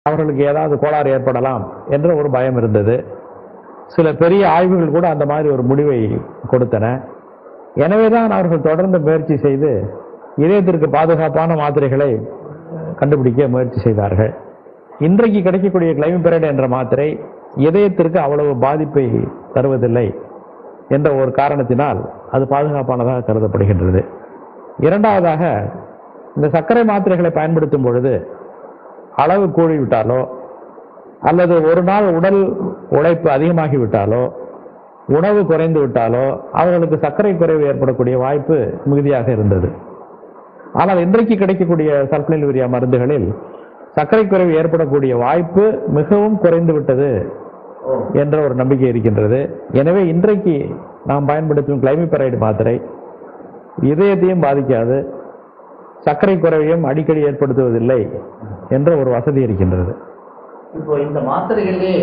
அவர்களுக்கு ஏதாவது கோளாறு ஏற்படலாம் என்ற ஒரு பயம் இருந்தது. சில பெரிய ஆய்வுகள் கூட அந்த மாதிரி ஒரு முடிவை கொடுத்தன. எனவேதான் அவர்கள் தொடர்ந்து முயற்சி செய்து இதயத்திற்கு பாதுகாப்பான மாத்திரைகளை கண்டுபிடிக்க முயற்சி செய்தார்கள். இன்றைக்கு கிடைக்கக்கூடிய கிளைமிபிரைட் என்ற மாத்திரை இதயத்திற்கு அவ்வளவு பாதிப்பை தருவதில்லை என்ற ஒரு காரணத்தினால் அது பாதுகாப்பானதாக கருதப்படுகின்றது. இரண்டாவதாக, இந்த சர்க்கரை மாத்திரைகளை பயன்படுத்தும் பொழுது அளவு கூடிவிட்டாலோ அல்லது ஒரு நாள் உடல் உழைப்பு அதிகமாகிவிட்டாலோ உணவு குறைந்து விட்டாலோ அவர்களுக்கு சர்க்கரை குறைவு ஏற்படக்கூடிய வாய்ப்பு மிகுதியாக இருந்தது. ஆனால் இன்றைக்கு கிடைக்கக்கூடிய சல்பனைல்யூரியா மருந்துகளில் சர்க்கரை குறைவு ஏற்படக்கூடிய வாய்ப்பு மிகவும் குறைந்து விட்டது என்ற ஒரு நம்பிக்கை இருக்கின்றது. எனவே இன்றைக்கு நாம் பயன்படுத்தும் கிளைமிபிரைடு மாத்திரை இதயத்தையும் பாதிக்காது, சர்க்கரை குறைவையும் அடிக்கடி ஏற்படுத்துவதில்லை என்ற ஒரு வசதி இருக்கின்றது. இப்போ இந்த மாத்திரைகளே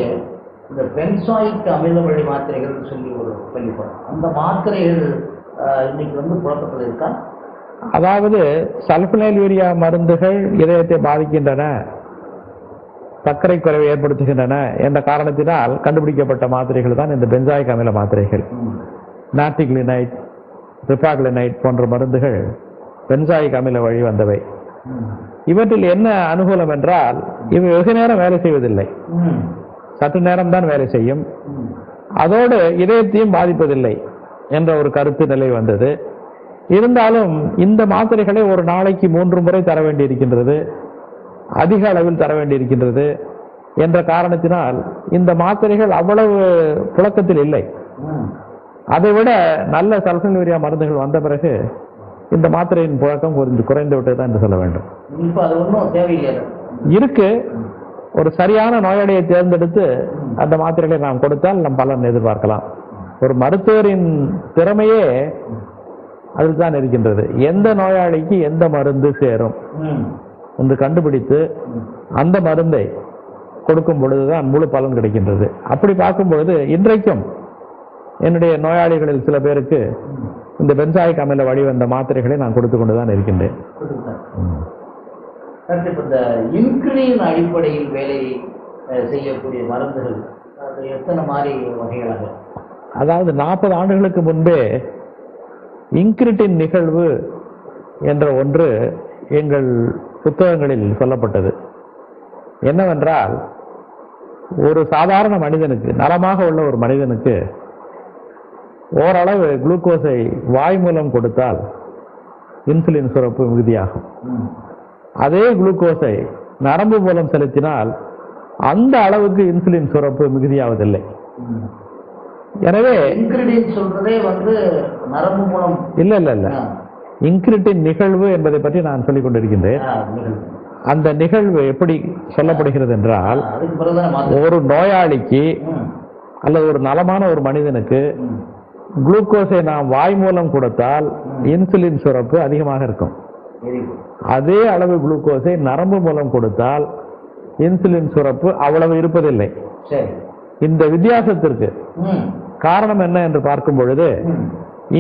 இந்த பென்சாயிக் அமில வழி மாத்திரைகள் சொல்லி ஒரு கேள்விப்படும், அந்த மாத்திரைகள் இன்னைக்கு புழக்கத்தில் இருக்கா? அதாவது சல்பனைல்யூரியா மருந்துகள் இதயத்தை பாதிக்கின்றன, சர்க்கரை குறைவை ஏற்படுத்துகின்றன என்ற காரணத்தினால் கண்டுபிடிக்கப்பட்ட மாத்திரைகள் தான் இந்த பென்சாயிக் அமில மாத்திரைகள். நாட்டிக்ளினைட், ரிபாக்ளினைட் போன்ற மருந்துகள் பென்சாயிக் அமில வழி வந்தவை. இவற்றில் என்ன அனுகூலம் என்றால் இவை வெகு நேரம் வேலை செய்வதில்லை, சற்று நேரம் தான் வேலை செய்யும், அதோடு இதயத்தையும் பாதிப்பதில்லை என்ற ஒரு கருத்து நிலை வந்தது. இருந்தாலும் இந்த மாத்திரைகளை ஒரு நாளைக்கு 3 முறை தர வேண்டியிருக்கின்றது, அதிக அளவில் தர வேண்டியிருக்கின்றது என்ற காரணத்தினால் இந்த மாத்திரைகள் அவ்வளவு புழக்கத்தில் இல்லை. அதைவிட நல்ல சல்பனைல்யூரியா மருந்துகள் வந்த பிறகு இந்த மாத்திரையின் புழக்கம் குறைந்து விட்டதுதான் என்று சொல்ல வேண்டும். இருக்கு, ஒரு சரியான நோயாளியை தேர்ந்தெடுத்து அந்த மாத்திரைகளை நாம் கொடுத்தால் நம் பலன் எதிர்பார்க்கலாம். ஒரு மருத்துவரின் திறமையே அதுதான் இருக்கின்றது. எந்த நோயாளிக்கு எந்த மருந்து சேரும் என்று கண்டுபிடித்து அந்த மருந்தை கொடுக்கும் பொழுதுதான் முழு பலன் கிடைக்கின்றது. அப்படி பார்க்கும் பொழுது இன்றைக்கும் என்னுடைய நோயாளிகளில் சில பேருக்கு இந்த பென்சாயிக் அமில வழி வந்த மாத்திரைகளை நான் கொடுத்து கொண்டுதான் இருக்கின்றேன். இந்த இன்சுலின் அடிப்படையில் வேலை செய்யக்கூடிய மருந்துகள் எத்தனை மாதிரி வகைகளாக? அதாவது 40 ஆண்டுகளுக்கு முன்பே இன்கிரிட்டின் நிகழ்வு என்ற ஒன்று எங்கள் புத்தகங்களில் சொல்லப்பட்டது. என்னவென்றால், ஒரு சாதாரண மனிதனுக்கு, நலமாக உள்ள ஒரு மனிதனுக்கு ஓரளவு குளுக்கோஸை வாய் மூலம் கொடுத்தால் இன்சுலின் சுரப்பு மிகுதியாகும். அதே குளுக்கோஸை நரம்பு மூலம் செலுத்தினால் அந்த அளவுக்கு இன்சுலின் சுரப்பு மிகுதியாவதில்லை. எனவே சொல்றதே நரம்பு மூலம் இல்ல இன்கிரிட்டின் நிகழ்வு என்பதை பற்றி நான் சொல்லிக் கொண்டிருக்கின்றேன். அந்த நிகழ்வு எப்படி சொல்லப்படுகிறது என்றால், ஒரு நோயாளிக்கு அல்லது ஒரு நலமான ஒரு மனிதனுக்கு குளுக்கோஸை நாம் வாய் மூலம் கொடுத்தால் இன்சுலின் சுரப்பு அதிகமாக இருக்கும். அதே அளவு குளுக்கோஸை நரம்பு மூலம் கொடுத்தால் இன்சுலின் சுரப்பு அவ்வளவு இருப்பதில்லை. இந்த வித்தியாசத்திற்கு காரணம் என்ன என்று பார்க்கும் பொழுது,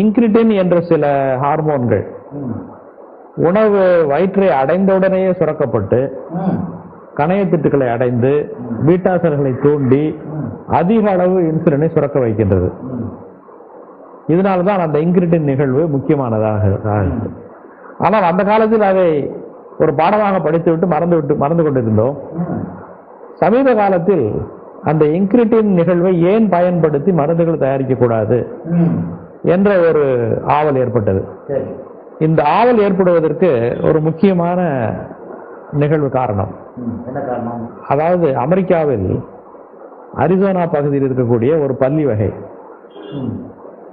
இன்கிரிட்டின் என்ற சில ஹார்மோன்கள் உணவு வயிற்றை அடைந்தவுடனேயே சுரக்கப்பட்டு கணையத்திட்டுகளை அடைந்து பீட்டா செல்களை தூண்டி அதிக அளவு இன்சுலினை சுரக்க வைக்கின்றது. இதனால்தான் அந்த இன்கிரிட்டின் நிகழ்வு முக்கியமானதாக. ஆனால் அந்த காலத்தில் அதை ஒரு பாடமாக படித்துவிட்டு மறந்து கொண்டிருந்தோம். சமீப காலத்தில் அந்த இன்கிரிட்டின் நிகழ்வை ஏன் பயன்படுத்தி மருந்துகள் தயாரிக்க கூடாது என்ற ஒரு ஆவல் ஏற்பட்டது. இந்த ஆவல் ஏற்படுவதற்கு ஒரு முக்கியமான நிகழ்வு காரணம். அதாவது அமெரிக்காவில் அரிசோனா பகுதியில் இருக்கக்கூடிய ஒரு பல்லி வகை,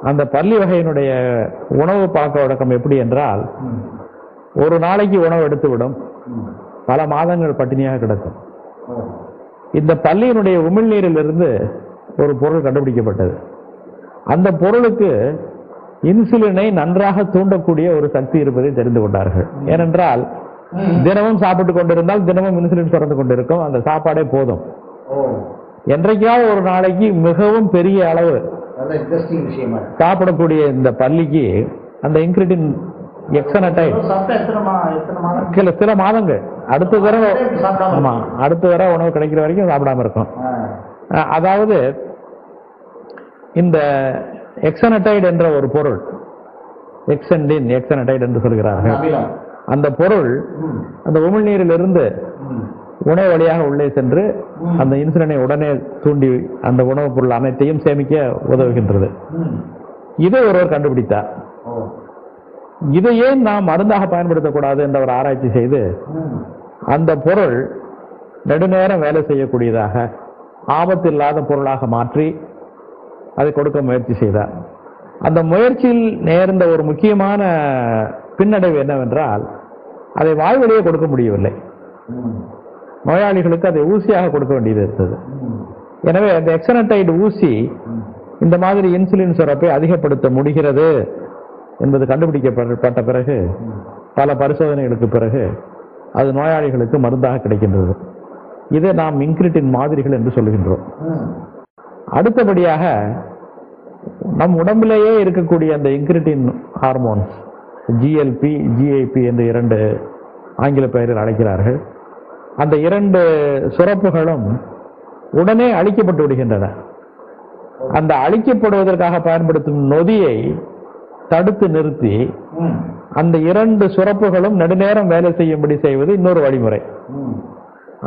அந்த பல்லி வகையினுடைய உணவு பழக்க வழக்கம் எப்படி என்றால், ஒரு நாளைக்கு உணவு எடுத்துவிடும், பல மாதங்கள் பட்டினியாக கிடக்கும். இந்த பல்லியினுடைய உமிழ்நீரில் இருந்து ஒரு பொருள் கண்டுபிடிக்கப்பட்டது. அந்த பொருளுக்கு இன்சுலினை நன்றாக தூண்டக்கூடிய ஒரு சக்தி இருப்பதை தெரிந்து கொண்டார்கள். ஏனென்றால் தினமும் சாப்பிட்டு கொண்டிருந்தால் தினமும் இன்சுலின் சுரந்து கொண்டிருக்கும், அந்த சாப்பாடே போதும். என்றைக்காவது ஒரு நாளைக்கு மிகவும் பெரிய அளவு சாப்பிடக்கூடிய இந்த பல்லிக்கு அந்த இன்கிரிட்டின் எக்ஸனடைட் சாப்பிட்டா எத்தனை மாதம்? சில மாதங்கள் அடுத்த தடவை ஆமா அடுத்த தடவை உணவு கிடைக்கிற வரைக்கும் சாப்பிடாம இருக்கும். அதாவது இந்த எக்ஸனடைட் என்ற ஒரு பொருள், எக்ஸனடைட் என்று சொல்கிறார்கள். அந்த பொருள் அந்த உமிழ்நீரிலிருந்து உணவு வழியாக உள்ளே சென்று அந்த இன்சுலினை உடனே தூண்டி அந்த உணவுப் பொருள் அனைத்தையும் சேமிக்க உதவுகின்றது. இதை ஒருவர் கண்டுபிடித்தார். இதை ஏன் நாம் மருந்தாக பயன்படுத்தக்கூடாது என்ற ஒரு ஆராய்ச்சி செய்து அந்த பொருள் நெடுநேரம் வேலை செய்யக்கூடியதாக ஆபத்து இல்லாத பொருளாக மாற்றி அதை கொடுக்க முயற்சி செய்தார். அந்த முயற்சியில் நேர்ந்த ஒரு முக்கியமான பின்னடைவு என்னவென்றால் அதை வாய்வழியே கொடுக்க முடியவில்லை. நோயாளிகளுக்கு அதை ஊசியாக கொடுக்க வேண்டியது இருந்தது. எனவே அந்த எக்ஸனடைடு ஊசி இந்த மாதிரி இன்சுலின் சுரப்பை அதிகப்படுத்த முடிகிறது என்பது கண்டுபிடிக்கப்பட்ட பிறகு பல பரிசோதனைகளுக்கு பிறகு அது நோயாளிகளுக்கு மருந்தாக கிடைக்கின்றது. இதை நாம் இன்கிரிட்டின் மாதிரிகள் என்று சொல்லுகின்றோம். அடுத்தபடியாக நம் உடம்பிலேயே இருக்கக்கூடிய அந்த இன்கிரிட்டின் ஹார்மோன்ஸ் ஜிஎல்பி ஜிஐபி என்று 2 ஆங்கில பெயரில் அழைக்கிறார்கள். அந்த 2 சுரப்புகளும் உடனே அழிக்கப்பட்டு விடுகின்றன. அந்த அழிக்கப்படுவதற்காக பயன்படுத்தும் நொதியை தடுத்து நிறுத்தி அந்த 2 சுரப்புகளும் நெடுநேரம் வேலை செய்யும்படி செய்வது இன்னொரு வழிமுறை.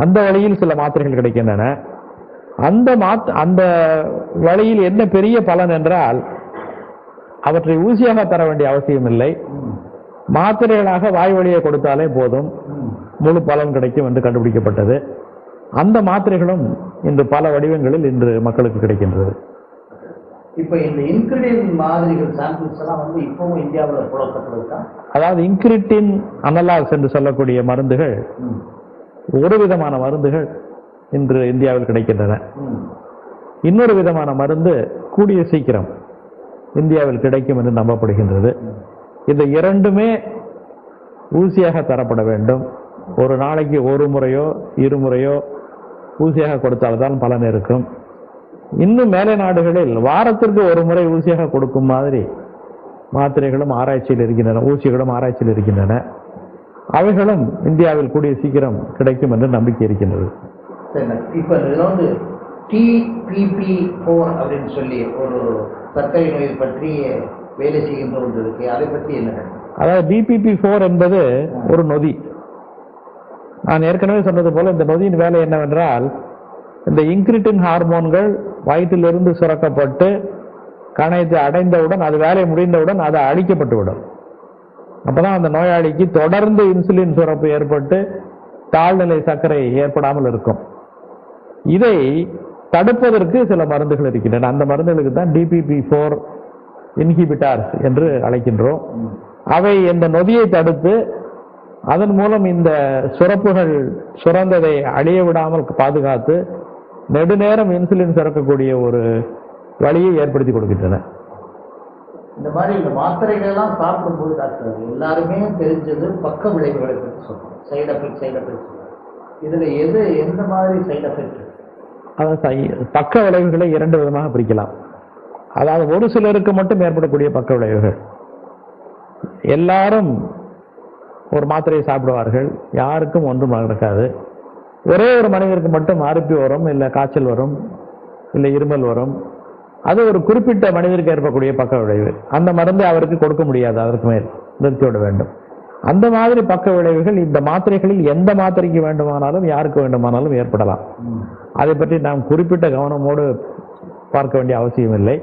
அந்த வழியில் சில மாத்திரைகள் கிடைக்கின்றன. அந்த வழியில் என்ன பெரிய பலன் என்றால் அவற்றை ஊசியாக தர வேண்டிய அவசியம் இல்லை. மாத்திரைகளாக வாய் வழியை கொடுத்தாலே போதும், முழு பலன் கிடைக்கும் என்று கண்டுபிடிக்கப்பட்டது. அந்த மாத்திரைகளும் இன்று பல வடிவங்களில் இன்று மக்களுக்கு கிடைக்கின்றது. இப்ப இந்த இன்கிரிட்டின் மாதிரிகள் சாம்பிள்ஸ் எல்லாம் இப்பவும் இந்தியாவில் புழக்கப்படுதா? அதாவது இன்கிரிட்டின் அனலாக்ஸ் என்று சொல்லக்கூடிய மருந்துகள், ஒரு விதமான மருந்துகள் இன்று இந்தியாவில் கிடைக்கின்றன. இன்னொரு விதமான மருந்து கூடிய சீக்கிரம் இந்தியாவில் கிடைக்கும் என்று நம்பப்படுகின்றது. இந்த 2மே ஊசியாக தரப்பட வேண்டும். ஒரு நாளைக்கு 1 முறையோ 2 முறையோ ஊசியாக கொடுத்தால்தான் பலன் இருக்கும். இன்னும் மேலை நாடுகளில் வாரத்திற்கு 1 முறை ஊசியாக கொடுக்கும் மாதிரி மாத்திரைகளும் ஆராய்ச்சியில் இருக்கின்றன, ஊசிகளும் ஆராய்ச்சியில் இருக்கின்றன. அவைகளும் இந்தியாவில் கூடிய சீக்கிரம் கிடைக்கும் என்று நம்பிக்கை இருக்கின்றது. இப்ப TPP4 அப்படின்னு சொல்லி ஒரு சர்க்கரை நோயை பற்றி வேலை செய்கின்ற ஒன்று இருக்கு, அதை பற்றி என்ன? அதாவது DPP4 என்பது ஒரு நொதி. நான் ஏற்கனவே சொன்னது போல இந்த நொதியின் வேலை என்னவென்றால் இந்த இன்கிரிட்டின் ஹார்மோன்கள் வயிற்றிலிருந்து சுரக்கப்பட்டு கணையத்தை அடைந்தவுடன், அது வேலை முடிந்தவுடன் அது அழிக்கப்பட்டுவிடும். அப்பதான் அந்த நோயாளிக்கு தொடர்ந்து இன்சுலின் சுரப்பு ஏற்பட்டு தாழ்நிலை சர்க்கரை ஏற்படாமல் இருக்கும். இதை தடுப்பதற்கு சில மருந்துகள் இருக்கின்றன. அந்த மருந்துகளுக்கு தான் DPP4 இன்ஹிபிட்டார்ஸ் என்று அழைக்கின்றோம். அவை இந்த நொதியை தடுத்து அதன் மூலம் இந்த சுரப்புகள் சுரந்ததை அழிய விடாமல் பாதுகாத்து நெடுநேரம் இன்சுலின் சுரக்கக்கூடிய ஒரு வழியை ஏற்படுத்தி கொடுக்கின்றன. இந்த மாதிரி இந்த மாத்திரைகள் எல்லாம் சாப்பிடும்போது டாக்டர் எல்லாருமே தெரிஞ்சது பக்க விளைவுகளை பற்றி சொல்றோம். சைடு எஃபெக்ட் இதுல எந்த மாதிரி சைடு எஃபெக்ட்? பக்க விளைவுகளை 2 விதமாக பிரிக்கலாம். அதாவது ஒரு சிலருக்கு மட்டும் ஏற்படக்கூடிய பக்க விளைவுகள். எல்லாரும் ஒரு மாத்திரையை சாப்பிடுவார்கள், யாருக்கும் ஒன்றும் நடக்காது. ஒரே ஒரு மனிதருக்கு மட்டும் அரிப்பு வரும், இல்லை காய்ச்சல் வரும், இல்லை இருமல் வரும். அது ஒரு குறிப்பிட்ட மனிதருக்கு ஏற்படக்கூடிய பக்க விளைவு. அந்த மருந்தை அவருக்கு கொடுக்க முடியாது, அதற்கு மேல் நிறுத்திவிட வேண்டும். அந்த மாதிரி பக்க விளைவுகள் இந்த மாத்திரைகளில் எந்த மாத்திரைக்கு வேண்டுமானாலும் யாருக்கு வேண்டுமானாலும் ஏற்படலாம். அதை பற்றி நாம் குறிப்பிட்ட கவனமோடு பார்க்க வேண்டிய அவசியம் இல்லை.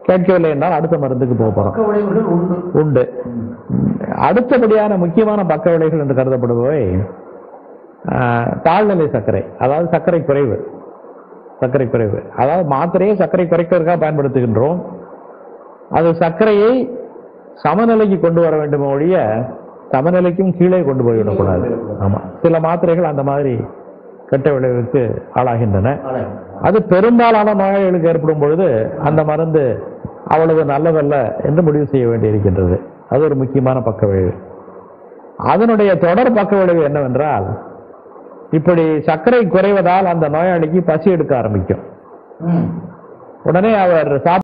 கேட்கவில்லை என்றால் அடுத்த மருந்துக்கு போகிறோம். உண்டு. அடுத்தபடியான முக்கியமான பக்க விளைவுகள் என்று கருதப்படுபவை தாழ்நிலை சர்க்கரை, அதாவது சர்க்கரை குறைவு. அதாவது மாத்திரையை சர்க்கரை குறைக்கிறதுக்காக பயன்படுத்துகின்றோம். அது சர்க்கரையை சமநிலைக்கு கொண்டு வர வேண்டும் ஒழிய சமநிலைக்கும் கீழே கொண்டு போய்விடக்கூடாது. ஆமா, சில மாத்திரைகள் அந்த மாதிரி கெட்ட விளைவுக்கு ஆளாகின்றன. அது பெரும்பாலான நோயாளிகளுக்கு ஏற்படும் பொழுது அந்த மருந்து அவ்வளவு நல்லதல்ல என்று முடிவு செய்ய வேண்டியிருக்கின்றது. அது ஒரு முக்கியமான பக்க விளைவு. அதனுடைய தொடர் பக்க விளைவு என்னவென்றால், இப்படி சர்க்கரை குறைவதால் அந்த நோயாளிக்கு பசி எடுக்க ஆரம்பிக்கும். உடனே அவர்